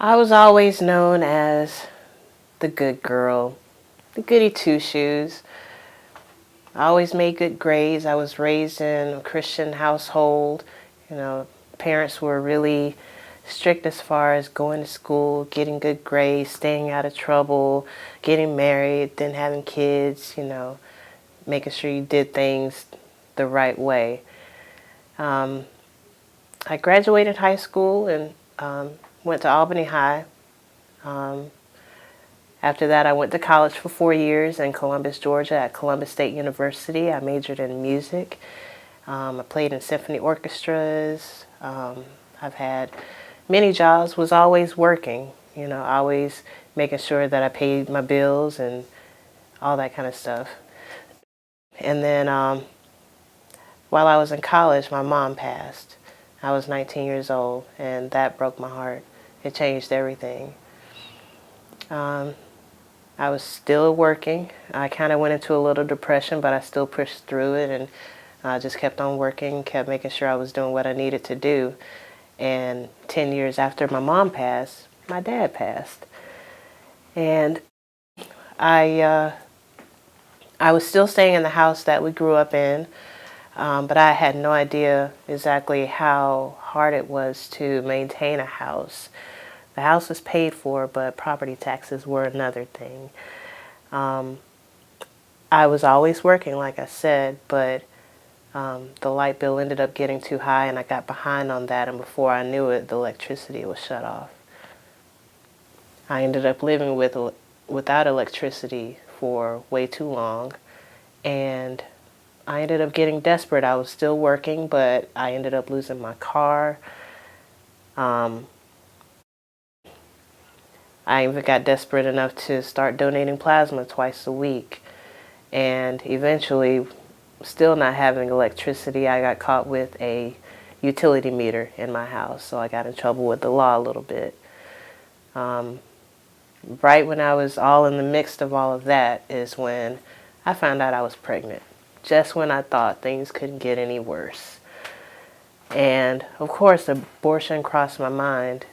I was always known as the good girl, the goody two-shoes. I always made good grades. I was raised in a Christian household. You know, parents were really strict as far as going to school, getting good grades, staying out of trouble, getting married, then having kids, making sure you did things the right way. I graduated high school and went to Albany High. Um, After that, I went to college for 4 years in Columbus, Georgia at Columbus State University. I majored in music. I played in symphony orchestras. I've had many jobs, was always working, always making sure that I paid my bills and all that kind of stuff. And then while I was in college, my mom passed. I was 19 years old, and that broke my heart. It changed everything. I was still working. I kind of went into a little depression, but I still pushed through it and just kept on working, kept making sure I was doing what I needed to do. And 10 years after my mom passed, my dad passed. And I was still staying in the house that we grew up in, but I had no idea exactly how hard it was to maintain a house. The house was paid for, but property taxes were another thing. I was always working, like I said, but the light bill ended up getting too high and I got behind on that, and before I knew it, the electricity was shut off. I ended up living without electricity for way too long, and I ended up getting desperate. I was still working, but I ended up losing my car. I even got desperate enough to start donating plasma twice a week. And eventually, still not having electricity, I got caught with a utility meter in my house. So I got in trouble with the law a little bit. Right when I was all in the midst of all of that is when I found out I was pregnant. Just when I thought things couldn't get any worse. And of course, abortion crossed my mind.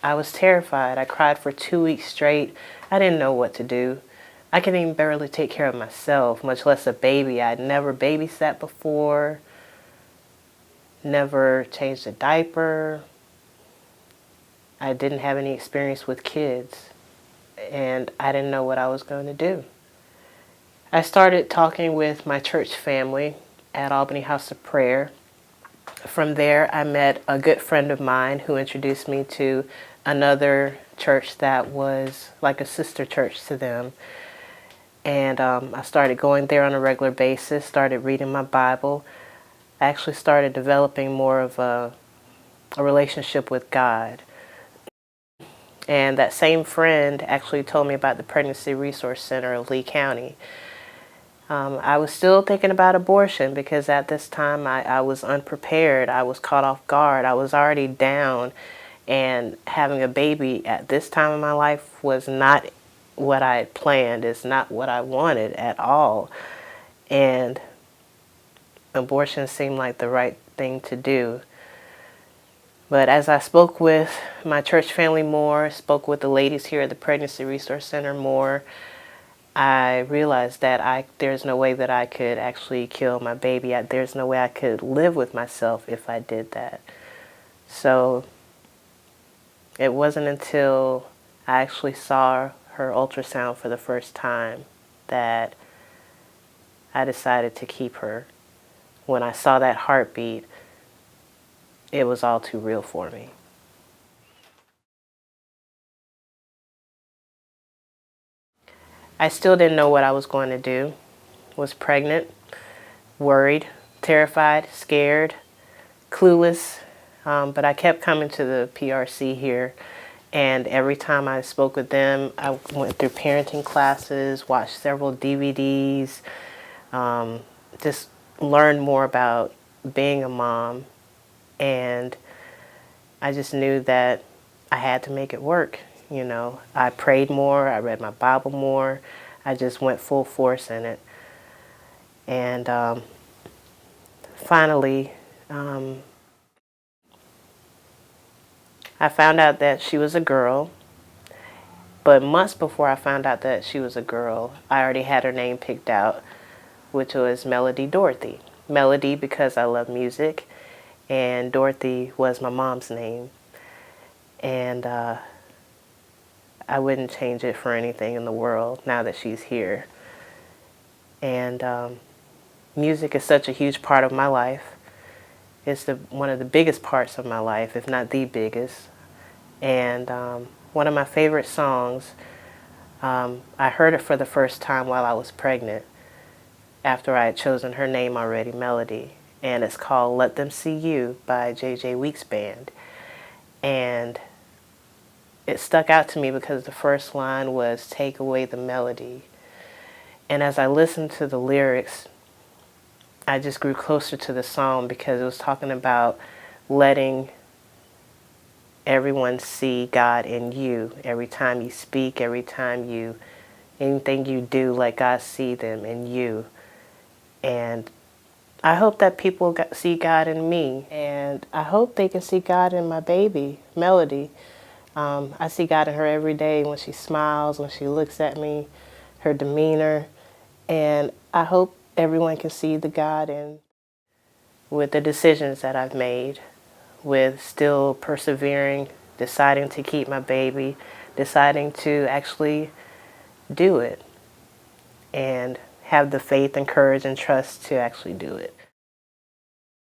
I was terrified. I cried for 2 weeks straight. I didn't know what to do. I could even barely take care of myself, much less a baby. I'd never babysat before, never changed a diaper. I didn't have any experience with kids, and I didn't know what I was going to do. I started talking with my church family at Albany House of Prayer. From there, I met a good friend of mine who introduced me to another church that was like a sister church to them. And I started going there on a regular basis, started reading my Bible. I actually started developing more of a relationship with God. And that same friend actually told me about the Pregnancy Resource Center of Lee County. I was still thinking about abortion because at this time I was unprepared. I was caught off guard. I was already down, and having a baby at this time in my life was not what I had planned. It's not what I wanted at all. And abortion seemed like the right thing to do. But as I spoke with my church family more, spoke with the ladies here at the Pregnancy Resource Center more, I realized that there's no way that I could actually kill my baby. There's no way I could live with myself if I did that. So it wasn't until I actually saw her ultrasound for the first time that I decided to keep her. When I saw that heartbeat, it was all too real for me. I still didn't know what I was going to do. Was pregnant, worried, terrified, scared, clueless, but I kept coming to the PRC here, and every time I spoke with them, I went through parenting classes, watched several DVDs, just learned more about being a mom, and I just knew that I had to make it work. I prayed more, I read my Bible more, I just went full force in it. And finally, I found out that she was a girl, but months before I found out that she was a girl, I already had her name picked out, which was Melody Dorothy. Melody because I love music, and Dorothy was my mom's name. And I wouldn't change it for anything in the world now that she's here. And music is such a huge part of my life. It's one of the biggest parts of my life, if not the biggest. And one of my favorite songs, I heard it for the first time while I was pregnant, after I had chosen her name already, Melody. And it's called Let Them See You by J.J. Weeks Band. And it stuck out to me because the first line was, "Take away the melody." And as I listened to the lyrics, I just grew closer to the song because it was talking about letting everyone see God in you. Every time you speak, anything you do, let God see them in you. And I hope that people see God in me, and I hope they can see God in my baby, Melody. I see God in her every day when she smiles, when she looks at me, her demeanor, and I hope everyone can see the God in with the decisions that I've made, with still persevering, deciding to keep my baby, deciding to actually do it, and have the faith and courage and trust to actually do it.